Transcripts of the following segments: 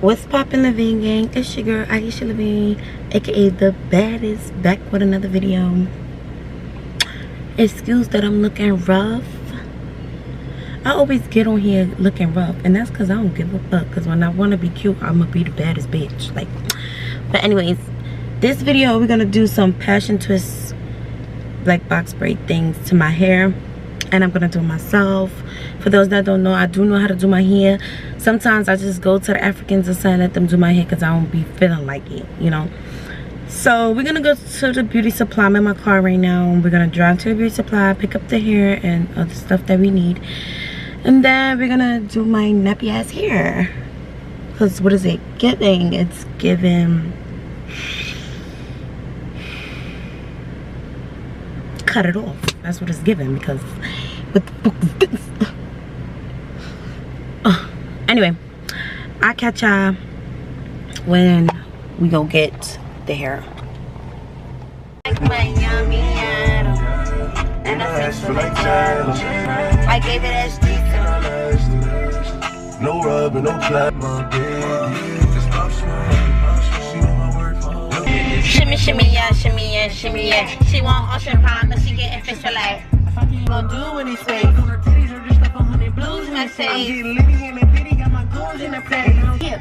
What's poppin', Laven gang? It's your girl IeshaLaven, aka the baddest, back with another video. Excuse that I'm looking rough. I always get on here looking rough, and that's because I don't give a fuck. Because when I want to be cute, I'm gonna be the baddest bitch. Like, but anyways, this video we're gonna do some passion twist black box braid things to my hair, and I'm gonna do it myself. For those that don't know, I do know how to do my hair. Sometimes I just go to the Africans and say let them do my hair because I don't be feeling like it, you know. So we're gonna go to the beauty supply. I'm in my car right now. We're gonna drive to the beauty supply, pick up the hair and other stuff that we need, and then we're gonna do my nappy ass hair. Cause what is it giving? It's giving cut it off. That's what it's giving, because what the fuck is this? Anyway, I'll catch y'all when we go get the hair. I gave it as no rub and no clap. Shimmy, shimmy, yeah, shimmy, yeah, shimmy, yeah. She want ocean pond, but she getting fish fillet. Gonna do what he say. Blues my say.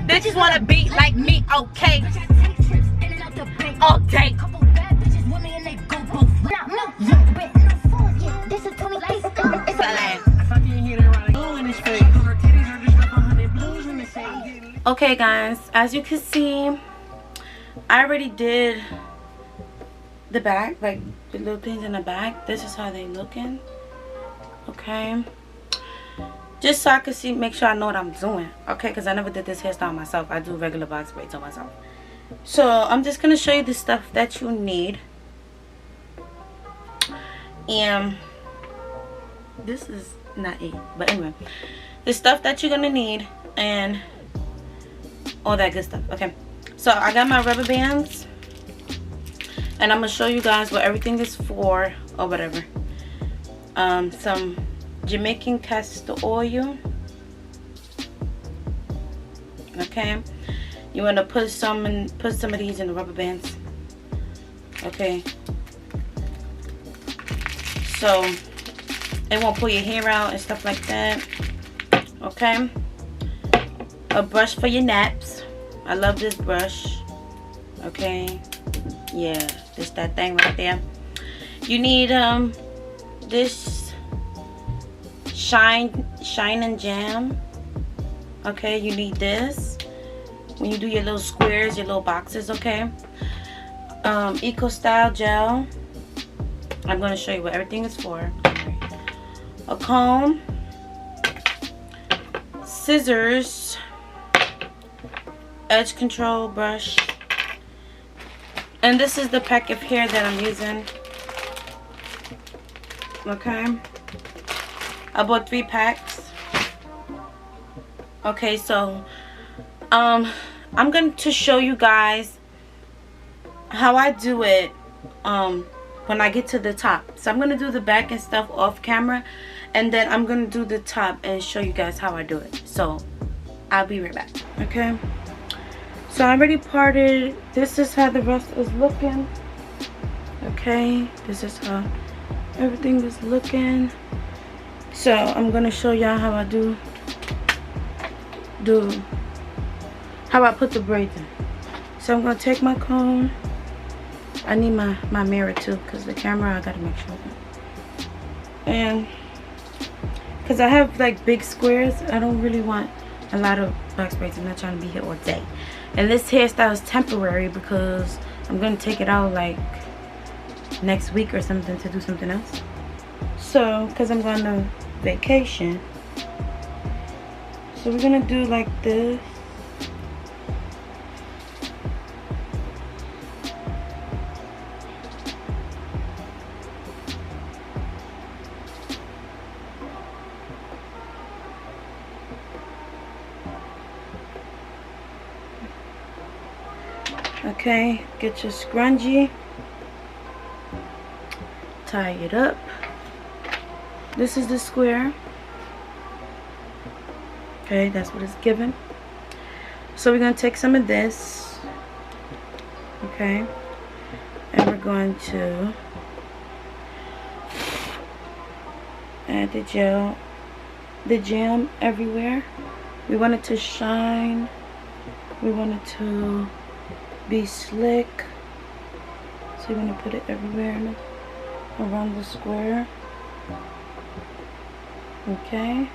Bitches wanna beat like me, okay? All day. Okay guys, as you can see, I already did the back, like the little things in the back. This is how they looking. Okay, just so I can see, make sure I know what I'm doing. Okay, because I never did this hairstyle myself. I do regular box braids on myself. So I'm just gonna show you the stuff that you need. And this is not it, but anyway, the stuff that you're gonna need and all that good stuff. Okay, so I got my rubber bands, and I'm gonna show you guys what everything is for or whatever. Some Jamaican castor oil. Okay, you want to put some of these in the rubber bands. Okay, so it won't pull your hair out and stuff like that. Okay, a brush for your naps. I love this brush. Okay, yeah, just that thing right there. You need this shine and jam. Okay, you need this when you do your little squares, your little boxes. Okay, Eco Style gel. I'm going to show you what everything is for. A comb, scissors, edge control brush, and this is the pack of hair that I'm using. Okay, I bought 3 packs. Okay, so I'm going to show you guys how I do it when I get to the top. So I'm going to do the back and stuff off camera, and then I'm going to do the top and show you guys how I do it. So I'll be right back. Okay, so I already parted. This is how the rest is looking. Okay, this is how everything is looking. So I'm going to show y'all how I how I put the braids in. So I'm going to take my comb. I need my mirror too, because the camera, I gotta make sure that. And because I have like big squares, I don't really want a lot of black braids. I'm not trying to be here all day. And this hairstyle is temporary because I'm gonna take it out like next week or something to do something else. So, because I'm going on vacation. So we're gonna do like this. Okay, get your scrunchie, tie it up. This is the square. Okay, that's what it's given. So we're going to take some of this, okay, and we're going to add the jam everywhere. We want it to shine. We want it to be slick, so you're going to put it everywhere around the square. Okay,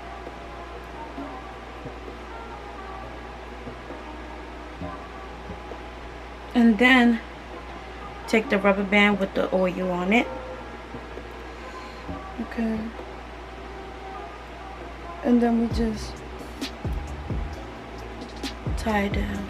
and then take the rubber band with the oil on it. Okay, and then we just tie it down.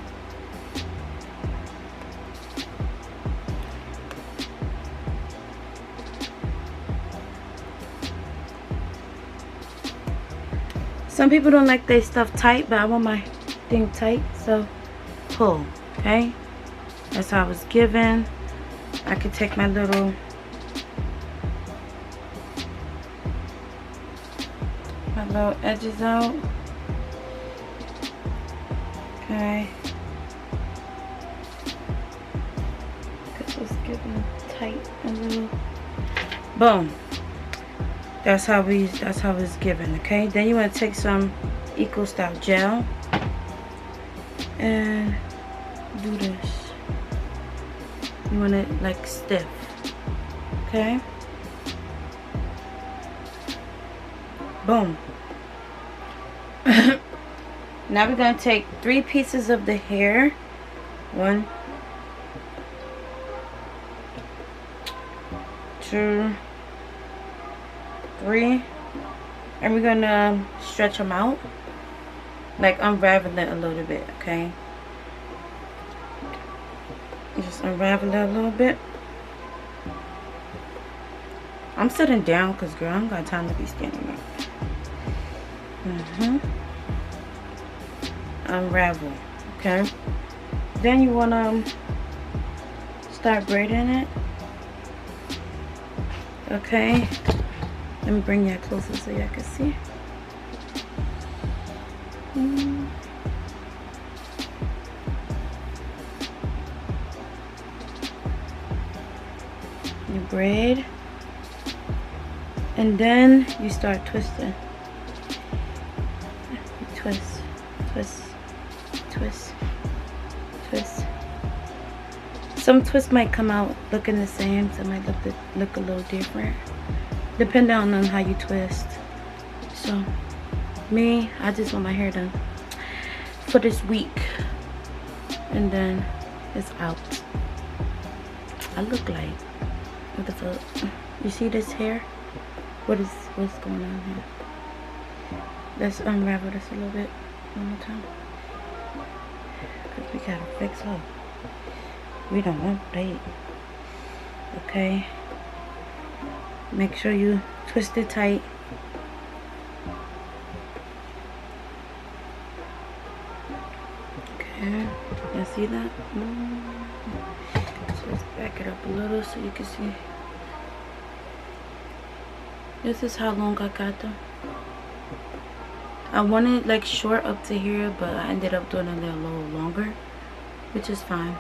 Some people don't like their stuff tight, but I want my thing tight, so pull, okay? That's how I was given. I could take my little edges out. Okay. Because it's given tight a little. Boom. That's how it's given, okay? Then you want to take some Eco Style gel and do this. You want it like stiff, okay? Boom. Now we're going to take 3 pieces of the hair. 1, 2, 3, and we're gonna stretch them out, like unravel it a little bit, okay? Just unravel it a little bit. I'm sitting down because, girl, I don't got time to be standing up. Unravel, okay? Then you wanna start braiding it, okay? Let me bring y'all closer so y'all can see. You braid, and then you start twisting. You twist, twist, twist, twist. Some twists might come out looking the same, some might look a little different, depending on how you twist. So me, I just want my hair done for this week, and then it's out. I look like, what the fuck? You see this hair? What's going on here? Let's unravel this a little bit one more time, because we gotta fix up. We don't want that. Okay, make sure you twist it tight. Okay, you see that? So let's back it up a little so you can see. This is how long I got them. I wanted like short up to here, but I ended up doing it a little longer, which is fine.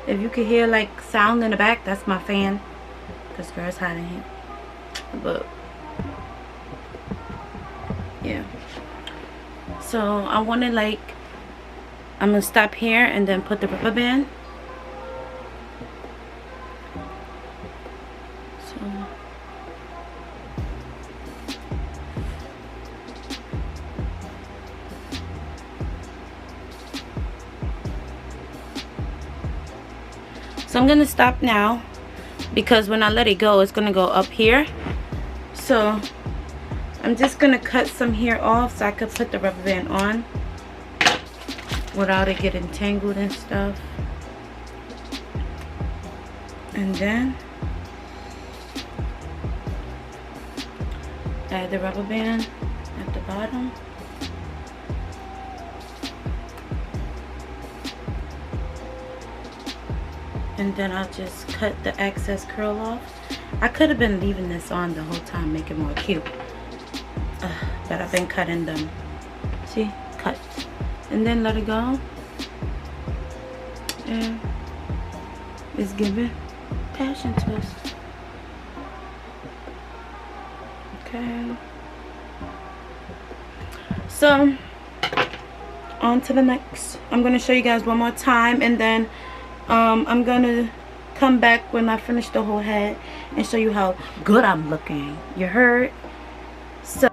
If you can hear like sound in the back, that's my fan, because girl, it's hot in here. But yeah, so I wanted like, I'm gonna stop here and then put the rubber band. So I'm gonna stop now because when I let it go, it's gonna go up here. So I'm just gonna cut some hair off so I could put the rubber band on without it getting tangled and stuff. And then add the rubber band at the bottom. And then I'll just cut the excess curl off. I could have been leaving this on the whole time, make it more cute. But I've been cutting them. See? Cut. And then let it go. And it's giving passion twist. Okay. So, on to the next. I'm going to show you guys one more time, and then I'm going to come back when I finish the whole head and show you how good I'm looking. You heard? So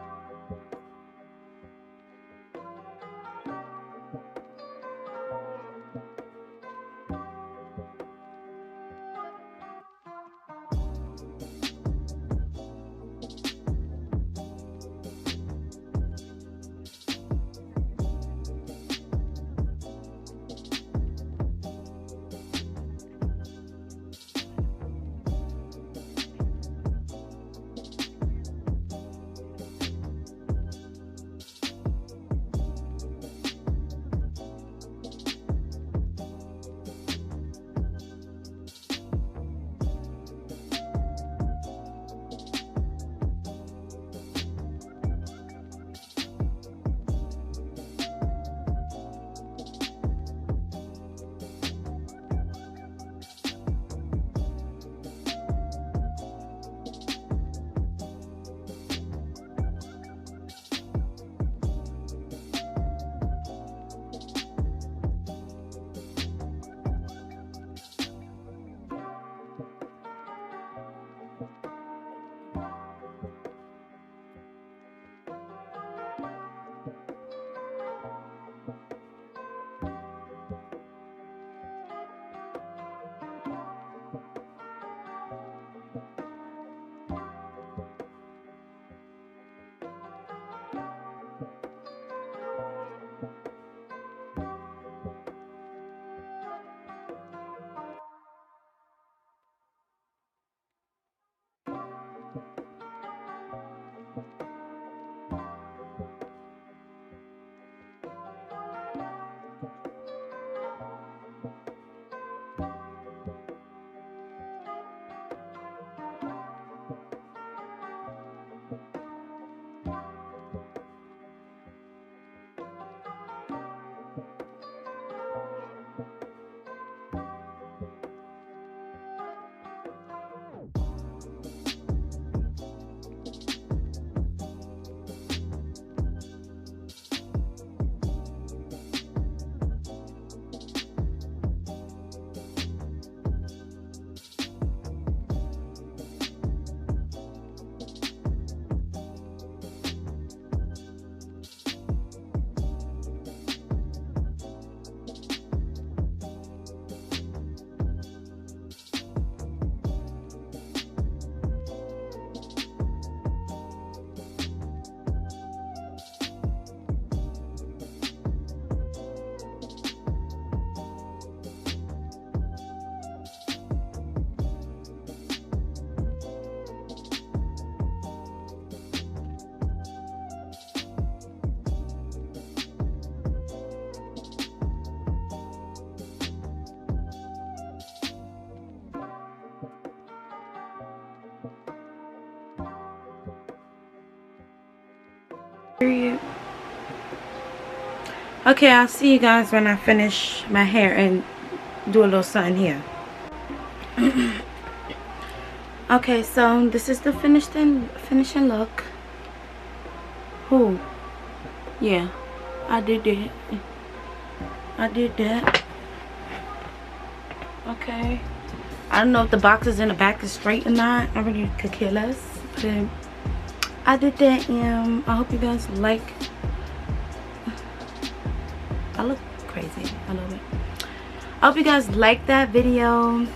period. Okay, I'll see you guys when I finish my hair and do a little something here. Okay, so this is the finishing look. Who? Yeah, I did that. I did that. Okay. I don't know if the boxes in the back is straight or not. I really could care less. But I did that, and I hope you guys like. I look crazy. I love it. I hope you guys like that video.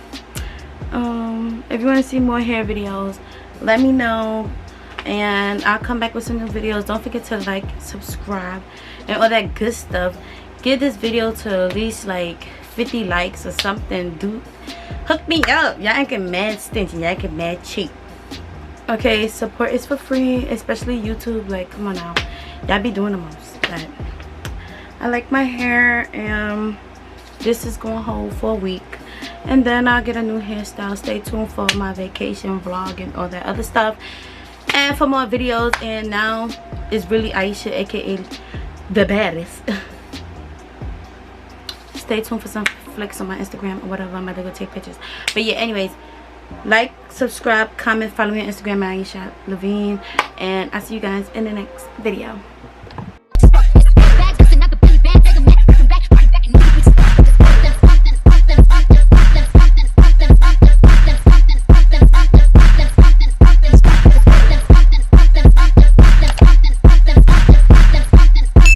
If you want to see more hair videos, let me know, and I'll come back with some new videos. Don't forget to like, subscribe, and all that good stuff. Give this video to at least like 50 likes or something. Dude, hook me up. Y'all ain't get mad stingy, y'all get mad cheap. Okay, support is for free, especially YouTube. Like, come on now, y'all be doing the most. But I like my hair, and this is gonna hold for a week, and then I'll get a new hairstyle. Stay tuned for my vacation vlog and all that other stuff, and for more videos. And now it's really Aisha, aka the baddest. Stay tuned for some flicks on my Instagram or whatever. I'm gonna go take pictures. But yeah, anyways, like, subscribe, comment, follow me on Instagram at IeshaLaven, and I'll see you guys in the next video.